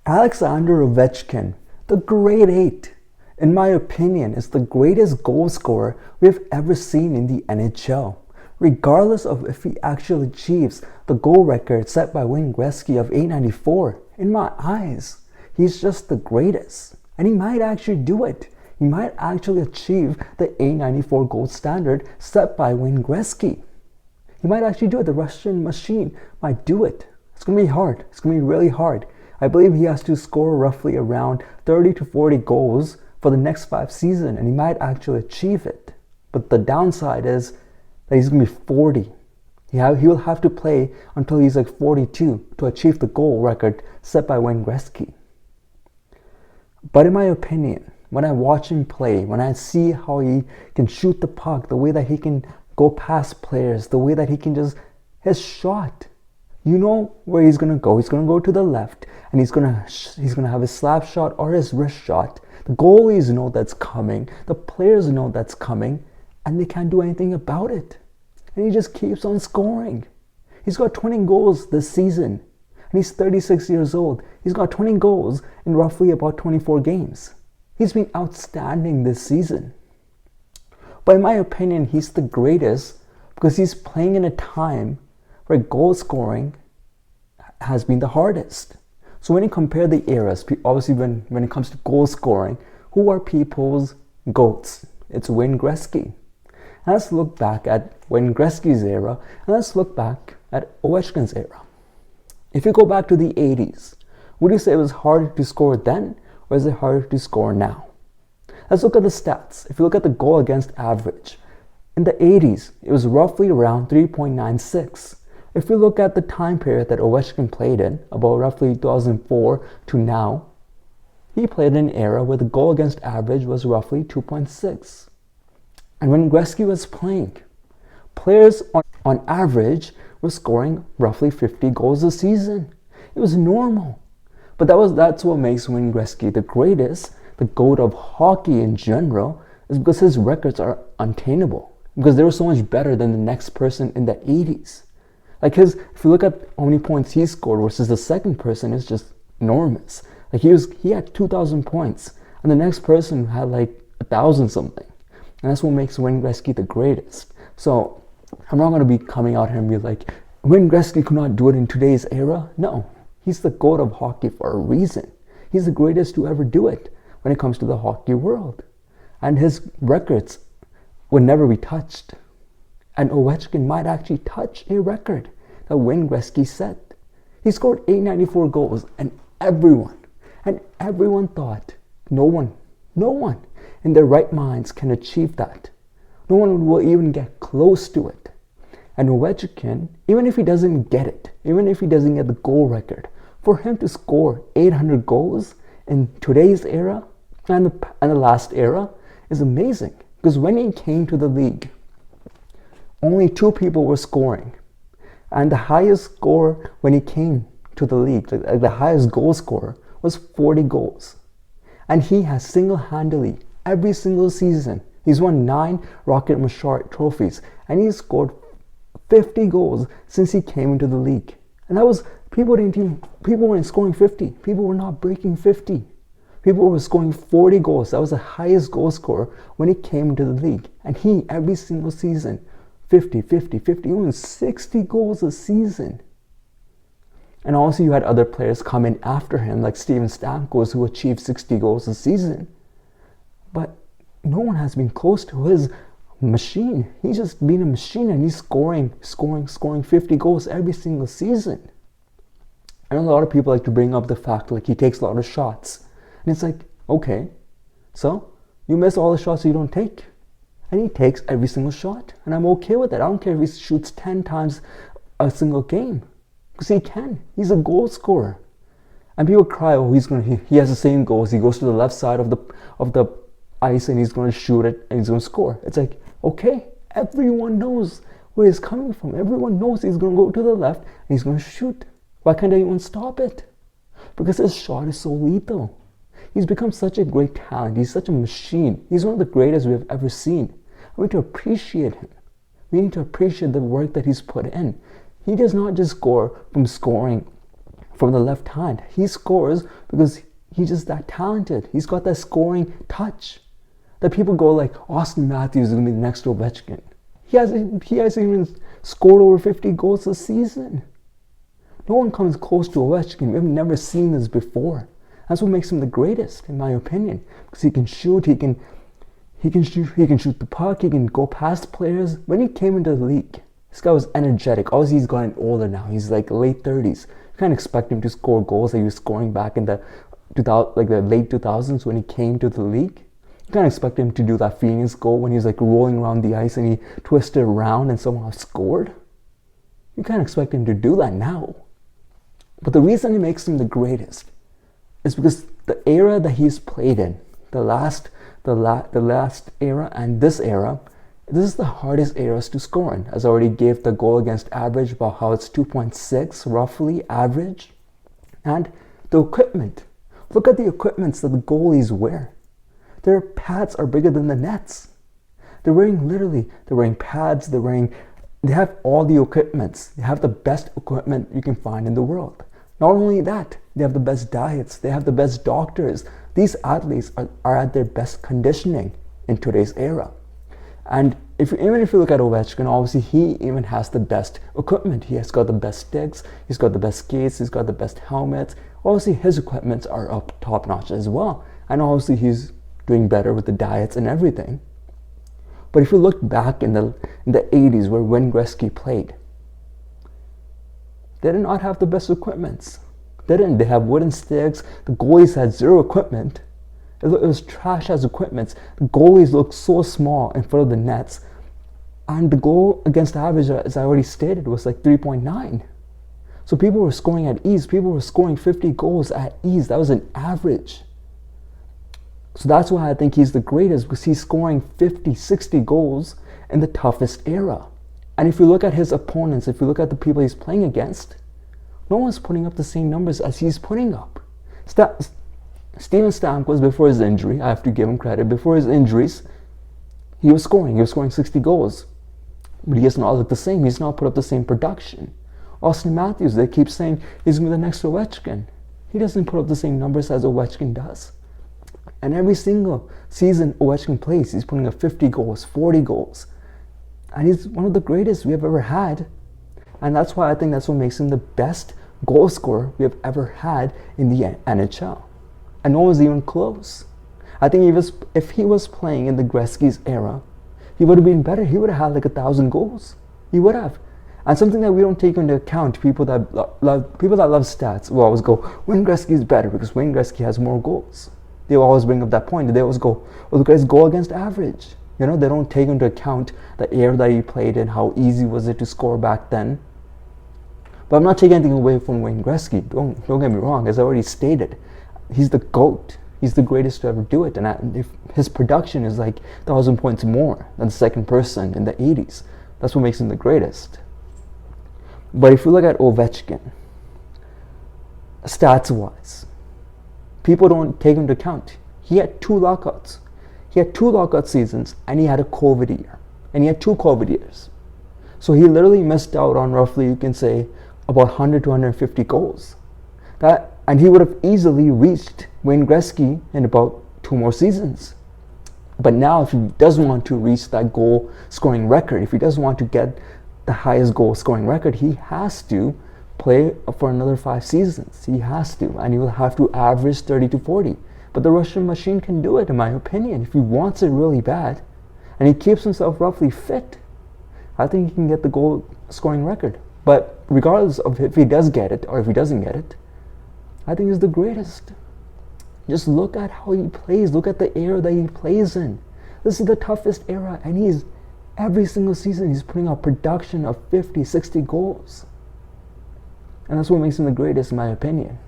Alexander Ovechkin, the Great Eight, in my opinion, is the greatest goal scorer we've ever seen in the NHL. Regardless of if he actually achieves the goal record set by Wayne Gretzky of 894, in my eyes, he's just the greatest. And he might actually do it. He might actually achieve the 894 goal standard set by Wayne Gretzky. He might actually do it. The Russian machine might do it. It's going to be hard. It's going to be really hard. I believe he has to score roughly around 30 to 40 goals for the next 5 seasons, and he might actually achieve it. But the downside is that he's going to be 40. He will have to play until he's like 42 to achieve the goal record set by Wayne Gretzky. But in my opinion, when I watch him play, when I see how he can shoot the puck, the way that he can go past players, the way that he can just, his shot, you know where he's going to go. He's going to go to the left, and he's going to have his slap shot or his wrist shot. The goalies know that's coming. The players know that's coming, and they can't do anything about it. And he just keeps on scoring. He's got 20 goals this season, and he's 36 years old. He's got 20 goals in roughly about 24 games. He's been outstanding this season. But in my opinion, he's the greatest because he's playing in a time where goal scoring has been the hardest. So when you compare the eras, obviously when it comes to goal scoring, who are people's GOATs? It's Wayne Gretzky. And let's look back at Wayne Gretzky's era, and let's look back at Ovechkin's era. If you go back to the 80s, would you say it was harder to score then, or is it harder to score now? Let's look at the stats. If you look at the goal against average, in the 80s, it was roughly around 3.96. If we look at the time period that Ovechkin played in, about roughly 2004 to now, he played in an era where the goal against average was roughly 2.6. And when Gretzky was playing, players on average were scoring roughly 50 goals a season. It was normal. But that's what makes Wayne Gretzky the greatest, the GOAT of hockey in general, is because his records are untainable. Because they were so much better than the next person in the 80s. Like if you look at how many points he scored versus the second person, it's just enormous. Like he had 2,000 points, and the next person had like 1,000 something. And that's what makes Wayne Gretzky the greatest. So I'm not going to be coming out here and be like, Wayne Gretzky could not do it in today's era. No, he's the GOAT of hockey for a reason. He's the greatest to ever do it when it comes to the hockey world. And his records would never be touched. And Ovechkin might actually touch a record that Wayne Gretzky set. He scored 894 goals, and everyone thought no one in their right minds can achieve that. No one will even get close to it. And Ovechkin, even if he doesn't get it, even if he doesn't get the goal record, for him to score 800 goals in today's era and the last era is amazing. Because when he came to the league, only 2 people were scoring. And the highest score when he came to the league, like the highest goal scorer, was 40 goals. And he has single-handedly, every single season, he's won 9 Rocket Richard trophies. And he's scored 50 goals since he came into the league. And that was, people weren't scoring 50. People were not breaking 50. People were scoring 40 goals. That was the highest goal scorer when he came into the league. And he, every single season, 50, even 60 goals a season. And also you had other players come in after him, like Steven Stamkos, who achieved 60 goals a season. But no one has been close to his machine. He's just been a machine, and he's scoring 50 goals every single season. I know a lot of people like to bring up the fact like he takes a lot of shots. And it's like, okay, so you miss all the shots you don't take. And he takes every single shot. And I'm okay with that. I don't care if he shoots 10 times a single game. Because he can. He's a goal scorer. And people cry, oh, he has the same goals. He goes to the left side of the ice and he's going to shoot it and he's going to score. It's like, okay, everyone knows where he's coming from. Everyone knows he's going to go to the left and he's going to shoot. Why can't anyone stop it? Because his shot is so lethal. He's become such a great talent. He's such a machine. He's one of the greatest we have ever seen. We need to appreciate him. We need to appreciate the work that he's put in. He does not just score from scoring from the left hand. He scores because he's just that talented. He's got that scoring touch that people go like, Austin Matthews is going to be the next Ovechkin. He hasn't even scored over 50 goals this season. No one comes close to Ovechkin. We've never seen this before. That's what makes him the greatest, in my opinion, because he can shoot, he can shoot the puck, he can go past players. When he came into the league, this guy was energetic. Obviously, he's gotten older now. He's like late 30s. You can't expect him to score goals that he was scoring back in the late 2000s when he came to the league. You can't expect him to do that Phoenix goal when he's like rolling around the ice and he twisted around and somehow scored. You can't expect him to do that now. But the reason it makes him the greatest is because the era that he's played in, the last era and this era, this is the hardest eras to score in. As I already gave the goal against average about how it's 2.6 roughly average. And the equipment. Look at the equipments that the goalies wear. Their pads are bigger than the nets. They're wearing pads, they have all the equipments. They have the best equipment you can find in the world. Not only that, they have the best diets, they have the best doctors. These athletes are at their best conditioning in today's era. And even if you look at Ovechkin, obviously he even has the best equipment. He has got the best sticks, he's got the best skates, he's got the best helmets. Obviously his equipments are up top notch as well. And obviously he's doing better with the diets and everything. But if you look back in the 80s where when Gretzky played, they did not have the best equipments. They didn't. They have wooden sticks. The goalies had zero equipment. It was trash as equipment. The goalies looked so small in front of the nets. And the goal against average, as I already stated, was like 3.9. So people were scoring at ease. People were scoring 50 goals at ease. That was an average. So that's why I think he's the greatest, because he's scoring 50, 60 goals in the toughest era. And if you look at his opponents, if you look at the people he's playing against, no one's putting up the same numbers as he's putting up. Steven Stamkos, before his injury, I have to give him credit, before his injuries, he was scoring 60 goals. But he has not looked the same. He's not put up the same production. Austin Matthews, they keep saying he's going to be the next Ovechkin. He doesn't put up the same numbers as Ovechkin does. And every single season Ovechkin plays, he's putting up 50 goals, 40 goals. And he's one of the greatest we have ever had. And that's why I think that's what makes him the best goal scorer we have ever had in the NHL. And no one's even close. I think if he was playing in the Gretzky's era, he would have been better. He would have had like 1,000 goals. He would have. And something that we don't take into account, people that love stats will always go, Wayne Gretzky is better because Wayne Gretzky has more goals. They will always bring up that point. They always go, well, the guy's goal against average. You know, they don't take into account the era that he played in, how easy was it to score back then. But I'm not taking anything away from Wayne Gretzky. Don't get me wrong. As I already stated, he's the GOAT. He's the greatest to ever do it. And if his production is like 1,000 points more than the second person in the 80s, that's what makes him the greatest. But if you look at Ovechkin, stats-wise, people don't take into account. He had 2 lockouts. He had 2 lockout seasons, and he had a COVID year. And he had 2 COVID years. So he literally missed out on roughly, you can say, about 100 to 150 goals. And he would have easily reached Wayne Gretzky in about 2 more seasons. But now, if he doesn't want to reach that goal scoring record, if he doesn't want to get the highest goal scoring record, he has to play for another 5 seasons. He has to, and he will have to average 30 to 40. But the Russian machine can do it, in my opinion. If he wants it really bad, and he keeps himself roughly fit, I think he can get the goal scoring record. But regardless of if he does get it or if he doesn't get it, I think he's the greatest. Just look at how he plays. Look at the era that he plays in. This is the toughest era, and every single season he's putting out production of 50, 60 goals. And that's what makes him the greatest, in my opinion.